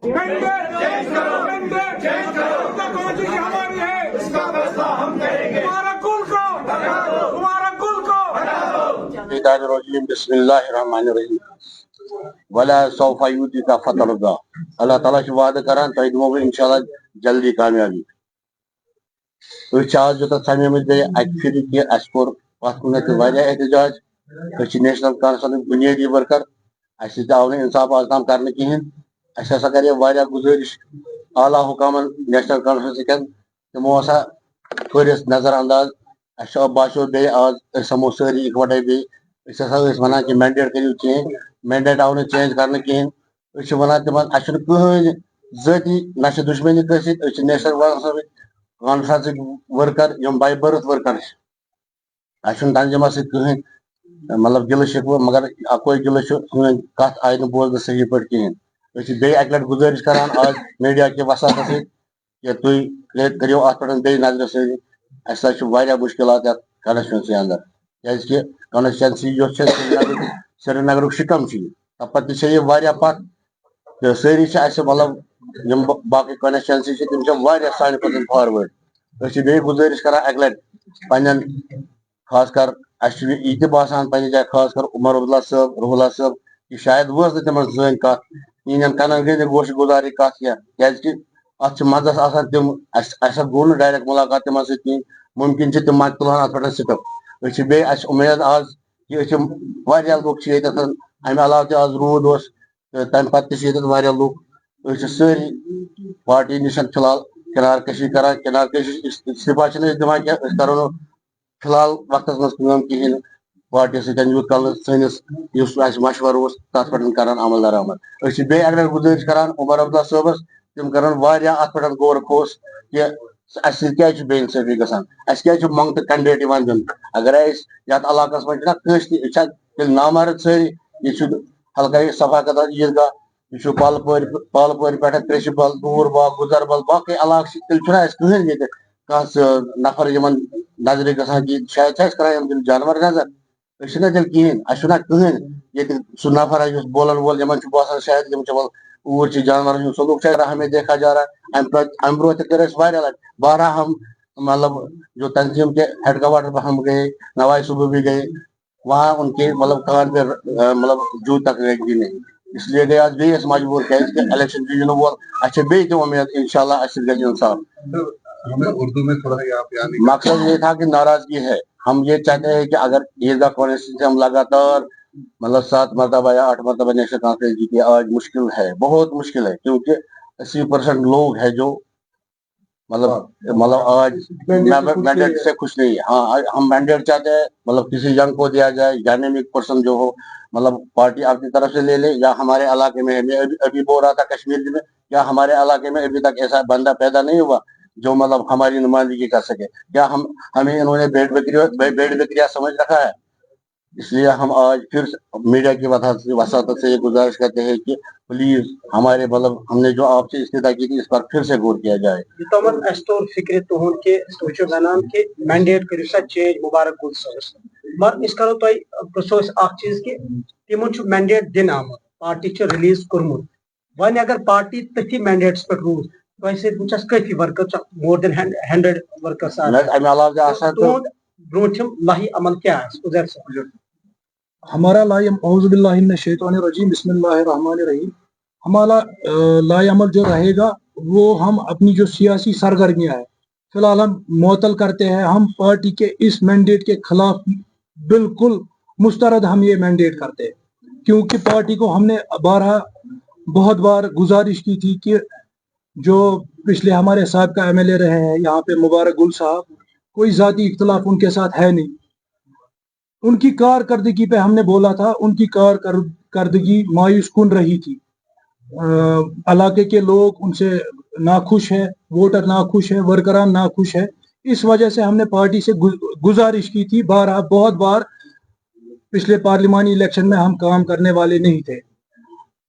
Mandate change करो, mandate change करो, कोशिश हमारी है, इसका फैसला हम करेंगे। तुम्हारा कुल को हटा दो, तुम्हारा कुल को हटा दो। बिस्मिल्लाहिर्रहमानिर्रहीम वला सौफा युतिका फतरदा। अल्लाह ताला छ वादा करान तोय दिमो इंशाल्लाह जल्दी कामयाबी। आज जो समेमत गए अक्फिर कि अस कोर पथ कुन एहतजाज नेशनल काउंसिल बुनियादी वर्कर अस आव इंसाफ आज तम कर कहें। असा करे गुजारिश आला हुकामन नेशनल काउंसिल सतन तमो कर नजर अंदाज अस बासो बे आज समो सारी इकवटे बे वन कि मैंडेट करू चेंज। मैंडेट आव चेंज कर कहें वन तम कहन ज़ाती ना दुश्मनी कस National Conference worker by birth worker तंजमा सहें मतलब गिल शिकव मगर अकोई गिल कत आई बोजन सही पे कहें। बे अक लट गुजारिश करान आज मीडिया के वसात कि तुम करो अत पे नजर सारी अस मुश्किलात कॉन्स्टिट्यूंसी अंदर क्या कॉन्स्टिट्यूंसी श्रीनगर शिकम तप ये पत तो सारी मतलब बाकी कॉन्स्टिट्यूंसी तम सान फॉरवर्ड। बे गुजारिश करान अक लट पन खास कर यह बसान पे जाए खास कर उमर अब्दुल्ला साहब रुहुल्ला साहब कि शायद वो तम सन कत इन कन गई गोश गुजारी कत क्या अत मजस तम गो डायरेक्ट मुलाकात तम कहें मुमकिन तम तुलान अत पे स्टप बे उम्मीद आज कि लुक अमे अलाव आज रूद तम पे लुक सारी पार्टी निश फिलहाल किनार कशी कर किनार कशी इस्तीफा दिवान क्या करो फिलहाल वक्त मज कहें पार्टी सतन यूत कल सैनिस मशवर तथ पे कर अमल दरामद। बे अगर गुजारिश करान उमर अब्दुल्ला साहबस तम कर अत पे गौर खोस कि क्या बेइंसाफी गसान क्या मंगत कैंडिडेट दिन अगर ये इलाक मे नामर्द सारी यह हल्का सफाकत ईदगाह यह पालपुर पे त्रेशबल दूर बाग गुजरबल बाकी इलाक कहें ये नफर नजर गसान कि शायद क्राइम जानवर नजर ना तेल कहें कहें ये सह नफर बोलन वोल बसान शायद ऊर जानवर सलूक हमें देखा जा रहा है। अम ब्रो कर लट बारह हम मतलब जो तंजीम के हेडक्वार्टर पर हम गए नवाज सुबह भी गए वहाँ उनके मतलब कान पे मतलब जू तक भी नहीं इसलिए गए आज बे मजबूर क्या इलेक्शन जीन वोल अच्छे बे उम्मीद इंशाल्लाह इंसाफ। हमें उर्दू में थोड़ा मकसद ये था कि नाराजगी है हम ये चाहते हैं कि अगर ईदगाह कॉन्स्टिट्यूंसी हम लगातार मतलब 7 मरतबा या 8 मरतबा नेशनल कॉन्फ्रेंस जीते आज मुश्किल है बहुत मुश्किल है क्योंकि 80% लोग है जो मतलब आज मैंडेट से खुश नहीं है। हाँ हम मैंडेट चाहते हैं मतलब किसी यंग को दिया जाए डायनेमिक पर्सन जो हो मतलब पार्टी अपनी तरफ से ले ले या हमारे इलाके में मैं अभी बोल रहा था कश्मीर में क्या हमारे इलाके में अभी तक ऐसा बंदा पैदा नहीं हुआ जो मतलब हमारी नुमाइंदगी कर सके क्या हमें इन्होंने भेड़ बकरिया समझ रखा है। इसलिए हम आज फिर मीडिया की वसात से ये गुजारिश करते हैं कि प्लीज हमारे मतलब हमने जो आपसे इस्तीदा की थी इस पर फिर से गौर किया जाए। फिक्र तुहन के वन कि मैंडेट करू सा चेंज मुबारक गुल साहब मगर इस करो प्रो चीज कि तिमन मैंडेट दिन आमुत पार्टी रिलीज कर्मुत वन अगर पार्टी तथी मैंडेट्स पे रूज वस कफी वर्कर मोर देन 100 वर्कर्स ब्रोठम लाही अमल क्या उधर से हमारा औज़ुबिल्लाहिमिनश्शैतानिर्रजीम बिस्मिल्लाहिर्रहमानिर्रहीम हमारा लाई अमल जो रहेगा वो हम अपनी जो सियासी सरगर्मियाँ है फिलहाल हम मुअत्तल करते हैं। हम पार्टी के इस मैंडेट के खिलाफ बिल्कुल मुस्तरद हम ये मैंडेट करते हैं क्योंकि पार्टी को हमने बहुत बार गुजारिश की थी कि जो पिछले हमारे साहब MLA रहे हैं यहाँ पे मुबारक गुल साहब कोई जाती इख्तलाफ उनके साथ है नहीं। उनकी कारकर्दगी पे हमने बोला था उनकी कारकर्दगी मायूस कुन रही थी इलाके के लोग उनसे नाखुश है वोटर नाखुश है वर्करान नाखुश है इस वजह से हमने पार्टी से गुजारिश की थी बहुत बार पिछले पार्लिमानी इलेक्शन में हम काम करने वाले नहीं थे।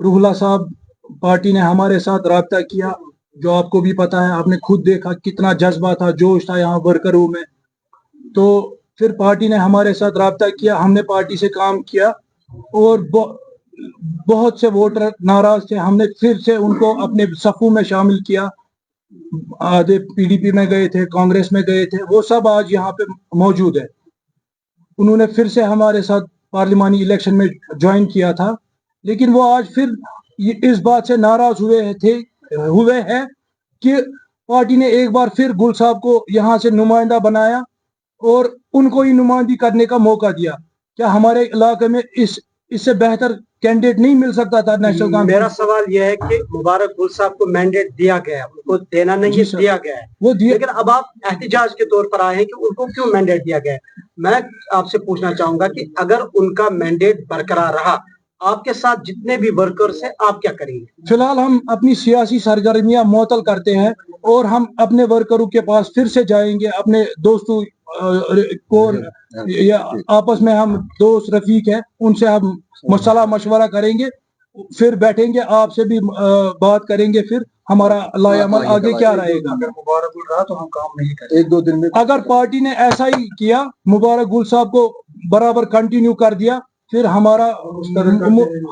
रुहुल्ला साहब पार्टी ने हमारे साथ राब्ता किया जो आपको भी पता है आपने खुद देखा कितना जज्बा था जोश था यहाँ वर्करों में तो फिर पार्टी ने हमारे साथ राब्ता किया हमने पार्टी से काम किया और बहुत से वोटर नाराज थे, हमने फिर से उनको अपने सफों में शामिल किया। आधे पीडीपी में गए थे, कांग्रेस में गए थे, वो सब आज यहाँ पे मौजूद है। उन्होंने फिर से हमारे साथ पार्लिमानी इलेक्शन में ज्वाइन किया था, लेकिन वो आज फिर इस बात से नाराज हुए हैं कि पार्टी ने एक बार फिर गुल साहब को यहाँ से नुमाइंदा बनाया और उनको ही नुमाइंदगी करने का मौका दिया। क्या हमारे इलाके में इससे बेहतर कैंडिडेट नहीं मिल सकता था नेशनल मेरा कॉन्फ्रेंस? सवाल यह है कि मुबारक गुल साहब को मैंडेट दिया गया है, उनको देना नहीं जी है, सर। दिया गया है, वो दिए, लेकिन अब आप एहतिजाज के तौर पर आए हैं कि उनको क्यों मैंडेट दिया गया है। मैं आपसे पूछना चाहूंगा कि अगर उनका मैंडेट बरकरार रहा, आपके साथ जितने भी वर्कर्स हैं, आप क्या करेंगे? फिलहाल हम अपनी सियासी सरगर्मियां मुअत्तल करते हैं और हम अपने वर्करों के पास फिर से जाएंगे, अपने दोस्तों को या आपस में हम दोस्त रफीक हैं, उनसे हम सलाह मशवरा करेंगे, फिर बैठेंगे, आपसे भी बात करेंगे, फिर हमारा लायामल आगे क्या रहेगा। अगर मुबारक गुल रहा तो हम काम नहीं करेंगे। 1-2 दिन में अगर पार्टी ने ऐसा ही किया, मुबारक गुल साहब को बराबर कंटिन्यू कर दिया, फिर हमारा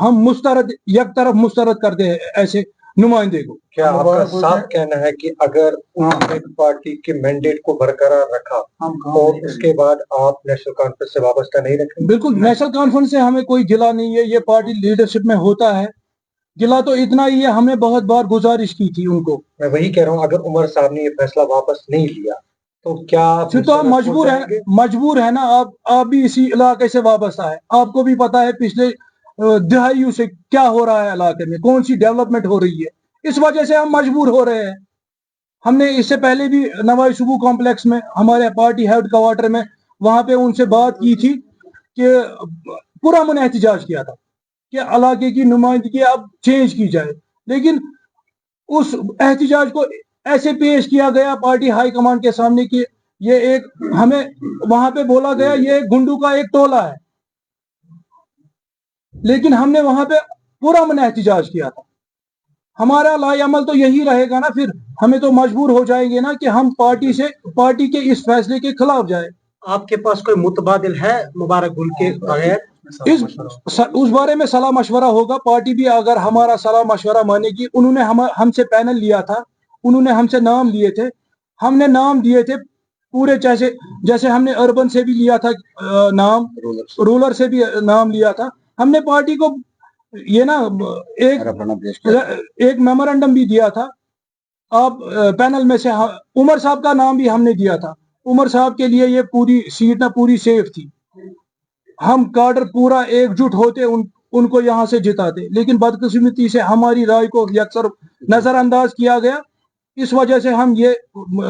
हम मुस्तरद एक तरफ मुस्तरद कर दे ऐसे नुमाइंदे को। क्या आपका साफ कहना है कि अगर उन्होंने पार्टी के मैंडेट को बरकरार रखा तो उसके बाद आप नेशनल कॉन्फ्रेंस से वाबस्ता नहीं रखेंगे? बिल्कुल, नेशनल कॉन्फ्रेंस से हमें कोई गिला नहीं है, ये पार्टी लीडरशिप में होता है। गिला तो इतना ही है, हमने बहुत बार गुजारिश की थी उनको। मैं वही कह रहा हूँ, अगर उमर साहब ने ये फैसला वापस नहीं लिया तो क्या फिर तो आप मजबूर है ना, आप भी इसी इलाके से वाबस्ता है, आपको भी पता है पिछले दहाइयों से क्या हो रहा है इलाके में, कौन सी डेवलपमेंट हो रही है, इस वजह से हम मजबूर हो रहे हैं। हमने इससे पहले भी नवाई सुबू कॉम्प्लेक्स में हमारे पार्टी हेड क्वार्टर में वहां पे उनसे बात की थी कि पूरा मन एहतिजाज किया था कि इलाके की नुमाइंदगी अब चेंज की जाए, लेकिन उस एहतिजाज को ऐसे पेश किया गया पार्टी हाई कमांड के सामने कि ये एक, हमें वहां पे बोला गया ये गुंडू का एक टोला है, लेकिन हमने वहां पे पूरा मन एहतिजाज किया था। हमारा लाएअमल तो यही रहेगा ना, फिर हमें तो मजबूर हो जाएंगे ना कि हम पार्टी के इस फैसले के खिलाफ जाए। आपके पास कोई मुतबादिल है मुबारक गुल के बगैर? उस बारे में सलाह मशवरा होगा, पार्टी भी अगर हमारा सलाह मशवरा मानेगी। उन्होंने हमसे पैनल लिया था, उन्होंने हमसे नाम लिए थे, हमने नाम दिए थे पूरे, जैसे हमने अर्बन से भी लिया था नाम, रूरल से भी नाम लिया था। हमने पार्टी को ये ना एक मेमोरेंडम भी दिया था। आप पैनल में से उमर साहब का नाम भी हमने दिया था। उमर साहब के लिए ये पूरी सीट ना पूरी सेफ थी, हम काडर पूरा एकजुट होते उनको यहाँ से जिताते, लेकिन बदकिस्मती से हमारी राय को अक्सर नजरअंदाज किया गया। इस वजह से हम ये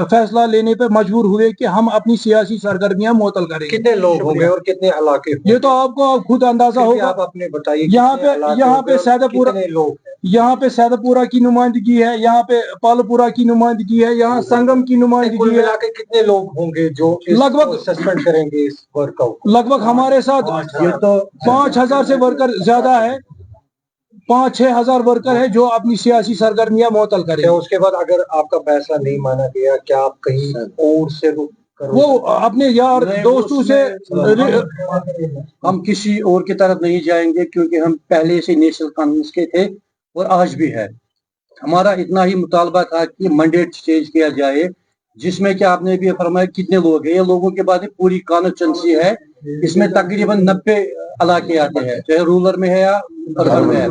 फैसला लेने पे मजबूर हुए कि हम अपनी सियासी सरगर्मियां मुअत्तल करेंगे। कितने लोग होंगे और कितने इलाके होंगे? ये तो आपको खुद अंदाजा होगा। आप अपने बताइए। यहाँ पे सैदपुरा की नुमाइंदगी है, यहाँ पे पालपुरा की नुमाइंदगी है, यहाँ संगम की नुमाइंदगी है। कितने लोग होंगे जो लगभग सस्पेंड करेंगे इस वर्कआउट? लगभग हमारे साथ ये तो 5,000 से वर्कर ज्यादा है, 5-6 हजार वर्कर है जो अपनी सियासी सरगर्मियां मुअत्तल करें। उसके बाद अगर आपका फैसला नहीं माना गया, क्या आप कहीं और से वो अपने यार दोस्तों से हम किसी और की तरफ नहीं जाएंगे, क्योंकि हम पहले से नेशनल कॉन्फ्रेंस के थे और आज भी है। हमारा इतना ही मुतालबा था कि मैंडेट चेंज किया जाए, जिसमें कि आपने भी फरमाया कितने लोग हैं। ये लोगों के बाद पूरी कॉन्स्टिट्यूंसी है, इसमें तकरीबन 90 इलाके आते हैं, चाहे रूरल में है या अर्बन में है,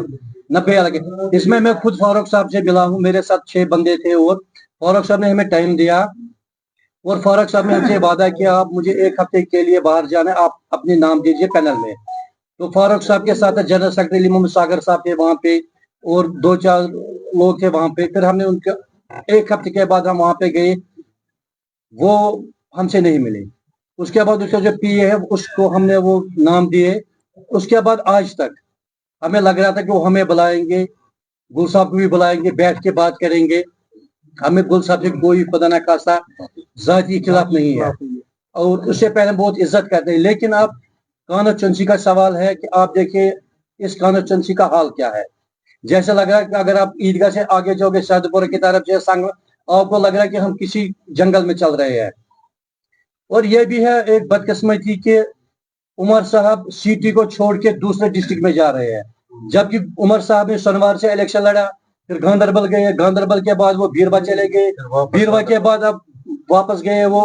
90 इलाके। इसमें मैं खुद फारूक साहब से मिला हूँ, मेरे साथ 6 बंदे थे और फारूक साहब ने हमें टाइम दिया और फारूक साहब ने हमसे वादा किया आप मुझे 1 हफ्ते के लिए बाहर जाना है, आप अपने नाम दीजिए पैनल में। तो फारूक साहब के साथ जनरल सेक्रेटरी मोहम्मद सागर साहब थे वहाँ पे और 2-4 लोग थे वहाँ पे। फिर हमने उनका 1 हफ्ते के बाद हम वहाँ पे गए, वो हमसे नहीं मिले। उसके बाद उसका जो पीए है उसको हमने वो नाम दिए। उसके बाद आज तक हमें लग रहा था कि वो हमें बुलाएंगे, गुल साहब को भी बुलाएंगे, बैठ के बात करेंगे। हमें गुल साहब से कोई खुदा न खासा जाती खिलाफ नहीं है और उससे पहले बहुत इज्जत करते हैं। लेकिन अब कॉन्स्टिट्यूंसी का सवाल है कि आप देखिए इस कॉन्स्टिट्यूंसी का हाल क्या है। जैसे लग रहा है कि अगर आप ईदगाह से आगे जाओगे सैदपुर की तरफ से संग, आपको लग रहा है कि हम किसी जंगल में चल रहे हैं। और यह भी है एक बदकिस्मती कि उमर साहब सिटी को छोड़ के दूसरे डिस्ट्रिक्ट में जा रहे हैं। जबकि उमर साहब ने सोनवार से इलेक्शन लड़ा, फिर गांधरबल गए, गांधरबल के बाद वो बीरवा चले गए, बीरवा के बाद अब वापस गए वो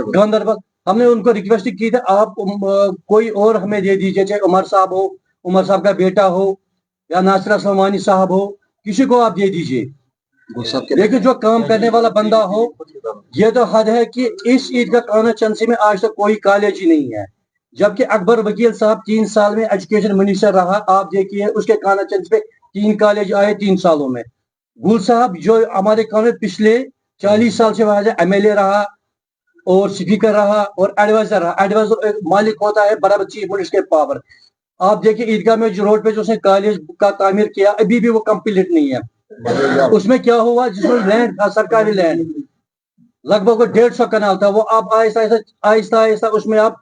गांधरबल। हमने उनको रिक्वेस्ट की थी आप कोई और हमें दे दीजिए, चाहे उमर साहब हो, उमर साहब का बेटा हो या नासिर सलमानी साहब हो, किसी को आप दे दीजिए, लेकिन जो काम करने वाला बंदा हो। ये तो हद है कि इस ईदगाह काना चंसी में आज तक कोई कॉलेज ही नहीं है, जबकि अकबर वकील साहब 3 साल में एजुकेशन मिनिस्टर रहा। आप देखिए उसके काना चंस पे 3 कॉलेज आए 3 सालों में। गुल साहब जो हमारे कानून में पिछले 40 साल से वहां MLA रहा और स्पीकर रहा और एडवाइजर रहा। एडवाइजर मालिक होता है बराबर चीफ मिनिस्टर के पावर। आप देखिए ईदगाह में जो रोड पे जो उसने कॉलेज का तामीर किया अभी भी वो कंप्लीट नहीं है। उसमें क्या हुआ, जिसमें लैंड था सरकारी लैंड लगभग 150 कनाल था, वो आप आहिस्ता आहिस्ता उसमें आप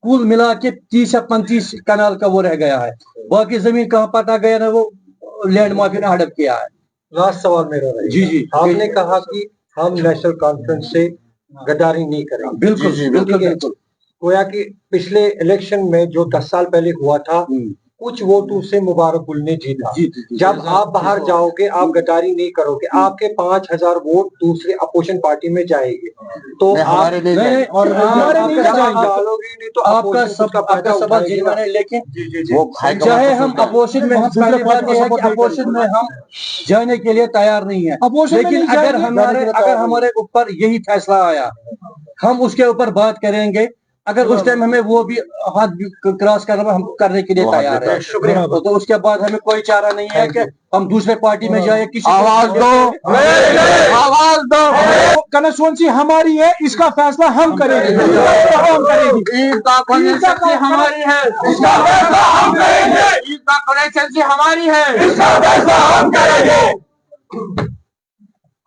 कुल मिला के 30 या 35 कनाल का वो रह गया है। बाकी जमीन कहाँ पटा गया ना वो लैंड माफिया ने हड़प किया है। लास्ट सवाल मेरा है। जी जी, आपने कहा कि हम नेशनल कॉन्फ्रेंस से गद्दारी नहीं करेंगे। बिल्कुल बिल्कुल बिल्कुल। गोया कि पिछले इलेक्शन में जो 10 साल पहले हुआ था, कुछ वोटों से मुबारक गुल ने जीता। जब आप बाहर जाओगे आप गद्दारी नहीं करोगे, आपके 5000 वोट दूसरे अपोजिशन पार्टी में जाएंगे, तो हमारे नहीं जाएंगे। और डालोगे नहीं तो आपका सवाल जीवन है। लेकिन चाहे हम अपोजिशन में, हम पहले बात यह है कि अपोजिशन में हम जाने के लिए तैयार नहीं है, लेकिन अगर हमारे ऊपर यही फैसला आया हम उसके ऊपर बात करेंगे। अगर उस टाइम हमें वो भी हाथ क्रॉस करने के लिए तैयार है, शुक्रिया। तो उसके बाद हमें कोई चारा नहीं है कि हम दूसरे पार्टी में जाए। किसी आवाज दो, आवाज दो। कंस्टिट्यूंसी हमारी है, इसका फैसला हम करेंगे। ईदगाह कॉन्स्टिट्यूंसी हमारी है, इसका फैसला हम करेंगे। ईदगाह कॉन्स्टिट्यूंसी हमारी है, इसका फैसला हम करेंगे।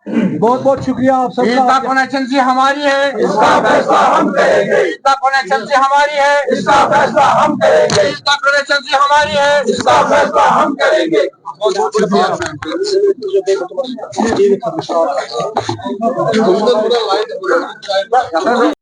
बहुत बहुत शुक्रिया आप सबका। ईदगाह कॉन्स्टिट्यूंसी हमारी है, इसका फैसला हम करेंगे। ईदगाह कॉन्स्टिट्यूंसी हमारी है, इसका फैसला हम करेंगे। ईदगाह कॉन्स्टिट्यूंसी हमारी है, इसका फैसला हम करेंगे। बहुत बहुत शुक्रिया।